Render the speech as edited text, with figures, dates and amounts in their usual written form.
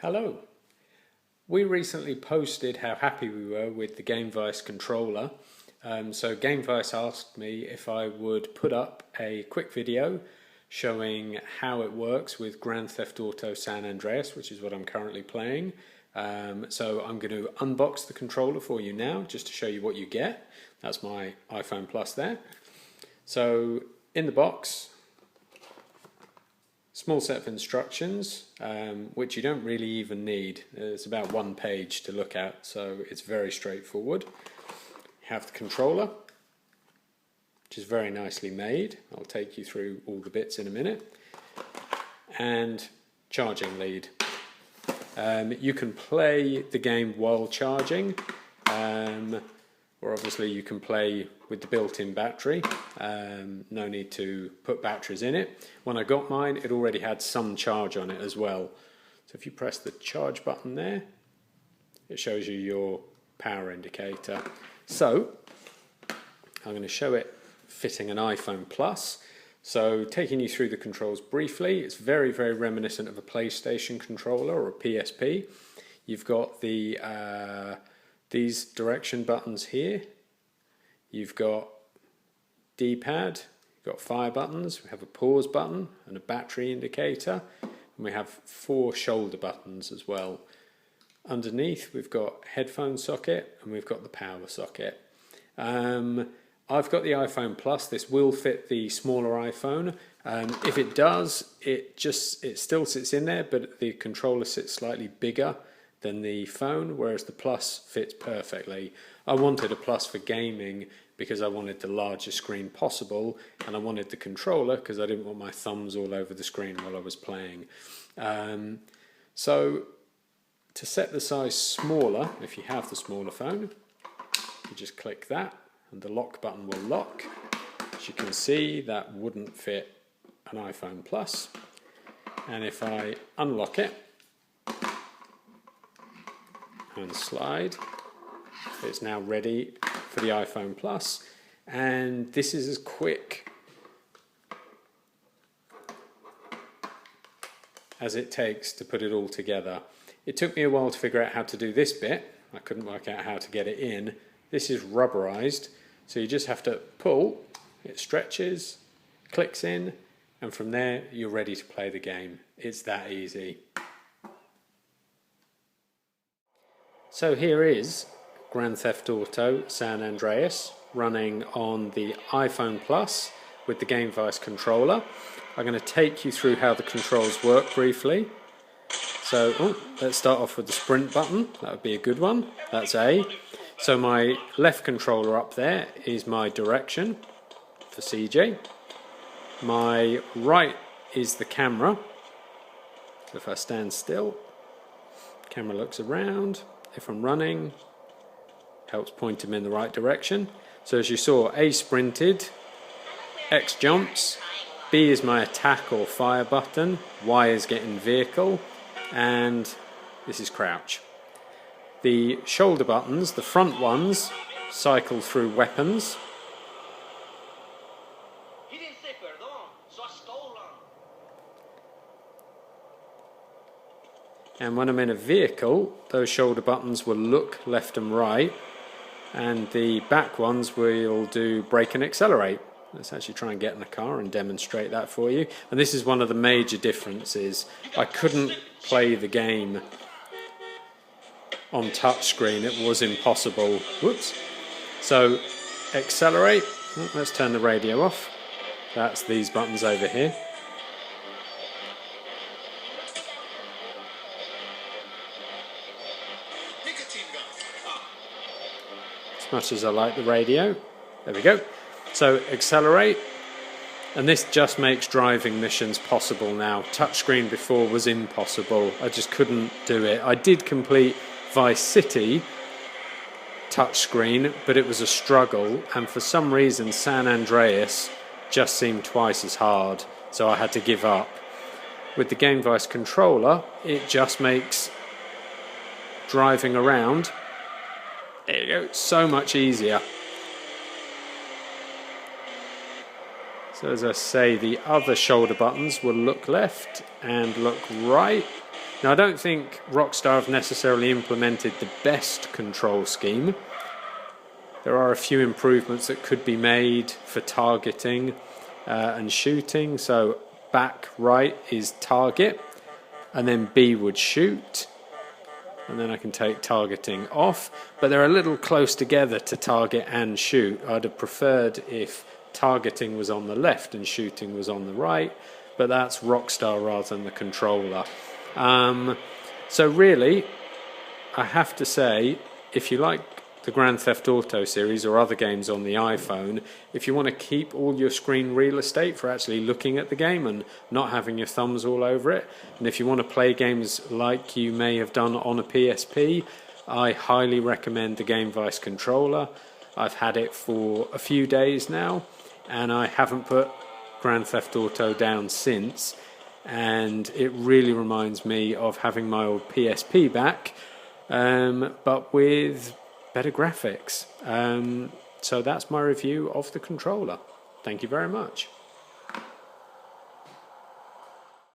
Hello. We recently posted how happy we were with the Gamevice controller. So Gamevice asked me if I would put up a quick video showing how it works with Grand Theft Auto San Andreas, which is what I'm currently playing. So I'm going to unbox the controller for you now, just to show you what you get. That's my iPhone Plus there. So in the box, small set of instructions, which you don't really even need. It's about one page to look at, so it's very straightforward. You have the controller, which is very nicely made. I'll take you through all the bits in a minute. And charging lead. You can play the game while charging, or obviously you can play with the built-in battery. No need to put batteries in it. When I got mine, it already had some charge on it as well. So if you press the charge button there, it shows you your power indicator. So I'm going to show it fitting an iPhone Plus. So taking you through the controls briefly, it's very, very reminiscent of a PlayStation controller or a PSP. You've got the these direction buttons here. You've got D-pad, you've got fire buttons, we have a pause button and a battery indicator, and we have 4 shoulder buttons as well. Underneath we've got headphone socket and we've got the power socket. I've got the iPhone Plus. This will fit the smaller iPhone. If it does, it still sits in there, but the controller sits slightly bigger than the phone, whereas the Plus fits perfectly. I wanted a Plus for gaming because I wanted the largest screen possible, and I wanted the controller because I didn't want my thumbs all over the screen while I was playing. So to set the size smaller, if you have the smaller phone, you just click that and the lock button will lock. As you can see, that wouldn't fit an iPhone Plus. And if I unlock it and slide, it's now ready for the iPhone Plus, and this is as quick as it takes to put it all together. It took me a while to figure out how to do this bit. I couldn't work out how to get it in. This is rubberized, so you just have to pull, it stretches, clicks in, and from there you're ready to play the game. It's that easy. So here is Grand Theft Auto San Andreas running on the iPhone Plus with the Gamevice controller. I'm going to take you through how the controls work briefly. So let's start off with the sprint button. That would be a good one. That's A. So my left controller up there is my direction for CJ. My right is the camera. So if I stand still, the camera looks around. If I'm running, helps point him in the right direction. So as you saw, A sprinted, X jumps, B is my attack or fire button, Y is getting vehicle, and this is crouch. The shoulder buttons, the front ones, cycle through weapons. And when I'm in a vehicle, those shoulder buttons will look left and right, and the back ones will do brake and accelerate. Let's actually try and get in the car and demonstrate that for you. And this is one of the major differences. I couldn't play the game on touchscreen, it was impossible. Whoops. So accelerate, let's turn the radio off. That's these buttons over here. As much as I like the radio. There we go. So accelerate, and this just makes driving missions possible now. Touchscreen before was impossible. I just couldn't do it. I did complete Vice City touchscreen, but it was a struggle, and for some reason San Andreas just seemed twice as hard, so I had to give up. With the Gamevice controller, it just makes driving around, there you go, so much easier. So as I say, the other shoulder buttons will look left and look right. Now, I don't think Rockstar have necessarily implemented the best control scheme. There are a few improvements that could be made for targeting and shooting. So back right is target, and then B would shoot, and then I can take targeting off. But they're a little close together to target and shoot. I'd have preferred if targeting was on the left and shooting was on the right, but that's Rockstar rather than the controller. So really, I have to say, if you like the Grand Theft Auto series or other games on the iPhone, if you want to keep all your screen real estate for actually looking at the game and not having your thumbs all over it, and if you want to play games like you may have done on a PSP, I highly recommend the Gamevice controller. I've had it for a few days now, and I haven't put Grand Theft Auto down since, and it really reminds me of having my old PSP back, but with better graphics. So that's my review of the controller. Thank you very much.